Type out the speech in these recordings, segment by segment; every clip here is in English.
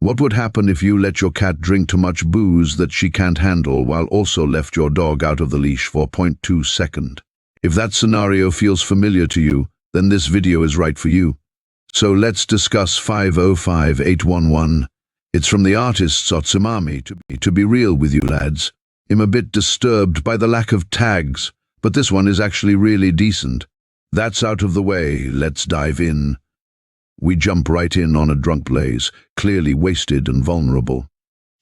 What would happen if you let your cat drink too much booze that she can't handle while also left your dog out of the leash for 0.2 seconds? If that scenario feels familiar to you, then this video is right for you. So let's discuss 505811. It's from the artist Ceobe. To be real with you lads, I'm a bit disturbed by the lack of tags, but this one is actually really decent. That's out of the way, let's dive in. We jump right in on a drunk Blaze, clearly wasted and vulnerable.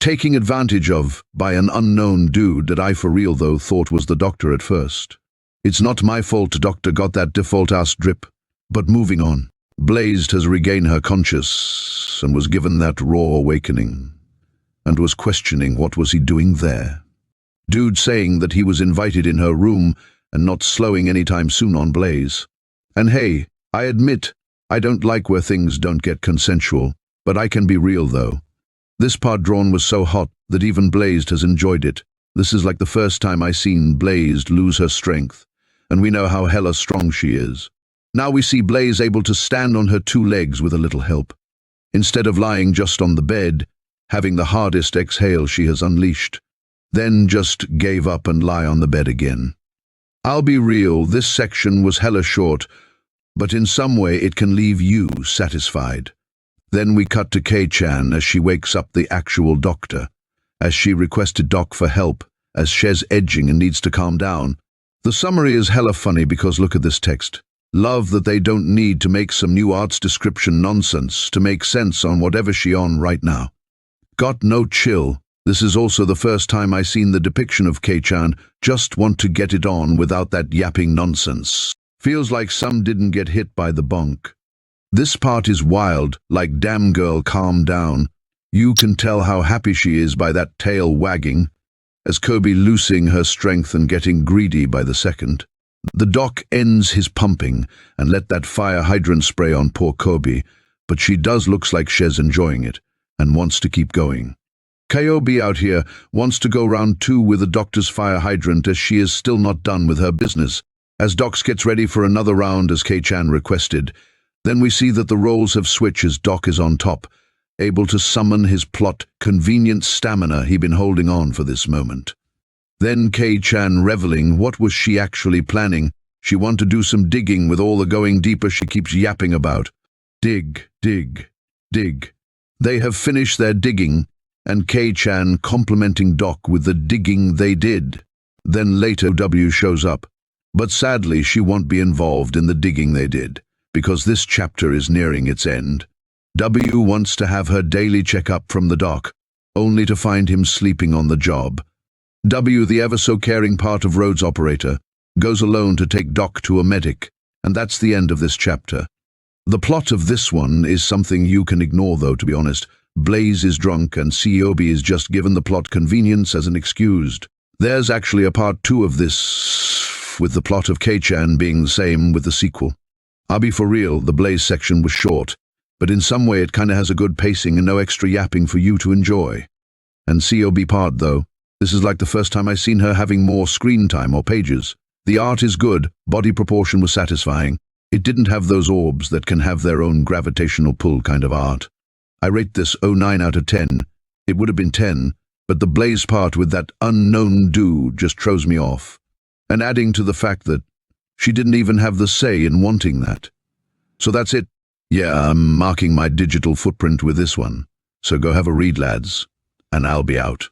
Taking advantage of by an unknown dude that I for real though thought was the doctor at first. It's not my fault doctor got that default-ass drip, but moving on. Blaze has regained her conscience and was given that raw awakening, and was questioning what was he doing there. Dude saying that he was invited in her room and not slowing anytime soon on Blaze. And hey, I admit, I don't like where things don't get consensual, but I can be real though. This part drawn was so hot that even Blazed has enjoyed it. This is like the first time I seen Blazed lose her strength, and we know how hella strong she is. Now we see Blaze able to stand on her two legs with a little help. Instead of lying just on the bed, having the hardest exhale she has unleashed, then just gave up and lie on the bed again. I'll be real, this section was hella short, but in some way it can leave you satisfied. Then we cut to Kei-chan as she wakes up the actual doctor, as she requested Doc for help, as She's edging and needs to calm down. The summary is hella funny because look at this text. Love that they don't need to make some new arts description nonsense to make sense on whatever she on right now. Got no chill. This is also the first time I seen the depiction of Kei-chan just want to get it on without that yapping nonsense. Feels like some didn't get hit by the bonk. This part is wild, like damn girl calm down. You can tell how happy she is by that tail wagging, as Ceobe losing her strength and getting greedy by the second. The doc ends his pumping and let that fire hydrant spray on poor Ceobe, but she does looks like she's enjoying it and wants to keep going. Ceobe out here wants to go round 2 with the doctor's fire hydrant as she is still not done with her business. As Doc gets ready for another round as Kei-chan requested, then we see that the roles have switched as Doc is on top, able to summon his plot convenient stamina he been holding on for this moment. Then Kei-chan reveling what was she actually planning. She want to do some digging with all the going deeper she keeps yapping about. Dig, dig, dig. They have finished their digging, and Kei-chan complimenting Doc with the digging they did. Then later W shows up, but sadly she won't be involved in the digging they did, because this chapter is nearing its end. W wants to have her daily checkup from the doc, only to find him sleeping on the job. W, the ever-so-caring part of Rhodes operator, goes alone to take Doc to a medic, and that's the end of this chapter. The plot of this one is something you can ignore though, to be honest. Blaze is drunk and Ceobe is just given the plot convenience as an excuse. There's actually a part 2 of this, with the plot of Kei-chan being the same with the sequel. I'll be for real, the Blaze section was short, but in some way it kinda has a good pacing and no extra yapping for you to enjoy. And Ceobe part though, this is like the first time I seen her having more screen time or pages. The art is good, body proportion was satisfying. It didn't have those orbs that can have their own gravitational pull kind of art. I rate this 9 out of 10. It would have been 10, but the Blaze part with that unknown dude just throws me off. And adding to the fact that she didn't even have the say in wanting that. So that's it. Yeah, I'm marking my digital footprint with this one. So go have a read, lads, and I'll be out.